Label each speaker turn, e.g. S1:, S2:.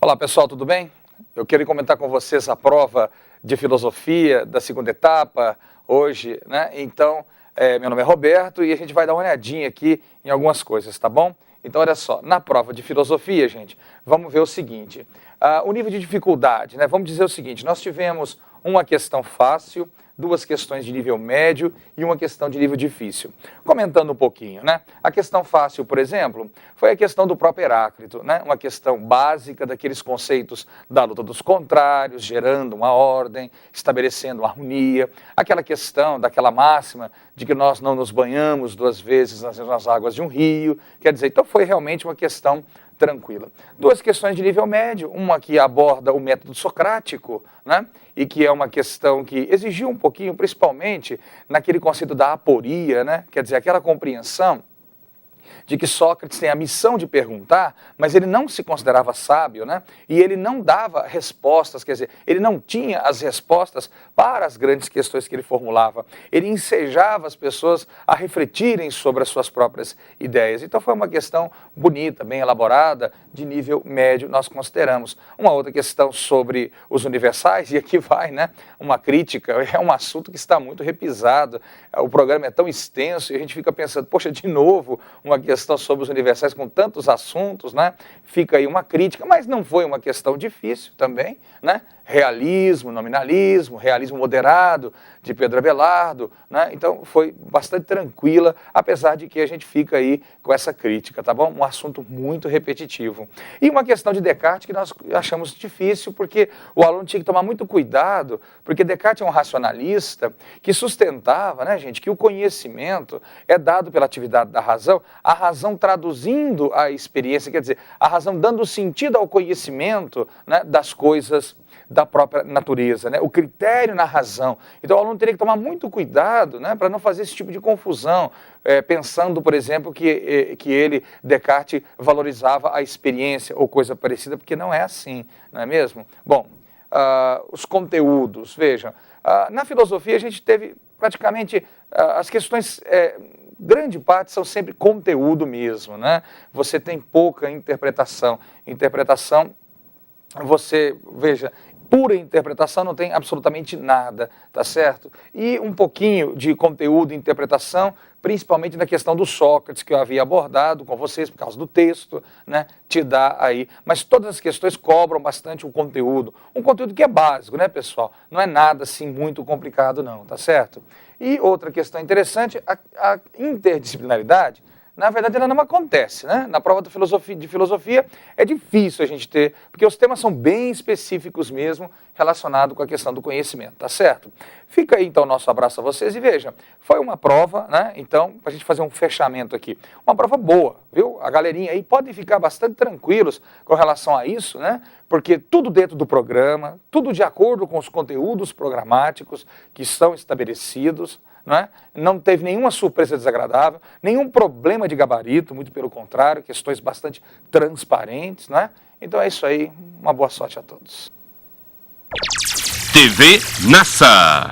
S1: Olá pessoal, tudo bem? Eu quero comentar com vocês a prova de filosofia da segunda etapa hoje, né? Então, meu nome é Roberto e a gente vai dar uma olhadinha aqui em algumas coisas, tá bom? Então, olha só, na prova de filosofia, gente, vamos ver o seguinte, o nível de dificuldade, né? Vamos dizer o seguinte, nós tivemos uma questão fácil, duas questões de nível médio e uma questão de nível difícil. Comentando um pouquinho, né? A questão fácil, por exemplo, foi a questão do próprio Heráclito, né? Uma questão básica daqueles conceitos da luta dos contrários, gerando uma ordem, estabelecendo uma harmonia, aquela questão daquela máxima de que nós não nos banhamos duas vezes nas águas de um rio, quer dizer, então foi realmente uma questão tranquila. Duas questões de nível médio, uma que aborda o método socrático, né? E que é uma questão que exigiu um pouquinho, principalmente naquele conceito da aporia, né? Quer dizer, aquela compreensão de que Sócrates tem a missão de perguntar, mas ele não se considerava sábio, né? E ele não dava respostas, quer dizer, ele não tinha as respostas para as grandes questões que ele formulava. Ele ensejava as pessoas a refletirem sobre as suas próprias ideias. Então foi uma questão bonita, bem elaborada, de nível médio, nós consideramos. Uma outra questão sobre os universais, e aqui vai, né? Uma crítica, é um assunto que está muito repisado, o programa é tão extenso e a gente fica pensando, poxa, de novo, uma questão sobre os universais com tantos assuntos, né? Fica aí uma crítica, mas não foi uma questão difícil também, né? Realismo, nominalismo, realismo moderado de Pedro Abelardo, né? Então foi bastante tranquila, apesar de que a gente fica aí com essa crítica, tá bom? Um assunto muito repetitivo. E uma questão de Descartes que nós achamos difícil, porque o aluno tinha que tomar muito cuidado, porque Descartes é um racionalista que sustentava, né, gente, que o conhecimento é dado pela atividade da razão, a razão traduzindo a experiência, quer dizer, a razão dando sentido ao conhecimento, né, das coisas da própria natureza, né? O critério na razão. Então o aluno teria que tomar muito cuidado, né, para não fazer esse tipo de confusão, pensando, por exemplo, que ele, Descartes, valorizava a experiência ou coisa parecida, porque não é assim, não é mesmo? Bom, os conteúdos, vejam, na filosofia a gente teve praticamente as questões, grande parte são sempre conteúdo mesmo, né? Você tem pouca interpretação. Interpretação, você, veja, pura interpretação não tem absolutamente nada, tá certo? E um pouquinho de conteúdo e interpretação, principalmente na questão do Sócrates, que eu havia abordado com vocês por causa do texto, né? Te dá aí. Mas todas as questões cobram bastante o conteúdo. Um conteúdo que é básico, né, pessoal? Não é nada assim muito complicado não, tá certo? E outra questão interessante, a interdisciplinaridade. Na verdade, ela não acontece, né? Na prova de filosofia é difícil a gente ter, porque os temas são bem específicos mesmo, relacionados com a questão do conhecimento, tá certo? Fica aí, então, o nosso abraço a vocês e veja, foi uma prova, né? Então, para a gente fazer um fechamento aqui, uma prova boa, viu? A galerinha aí pode ficar bastante tranquilos com relação a isso, né? Porque tudo dentro do programa, tudo de acordo com os conteúdos programáticos que são estabelecidos, não teve nenhuma surpresa desagradável, nenhum problema de gabarito, muito pelo contrário, questões bastante transparentes, né? Então é isso aí, uma boa sorte a todos.
S2: TV NASA.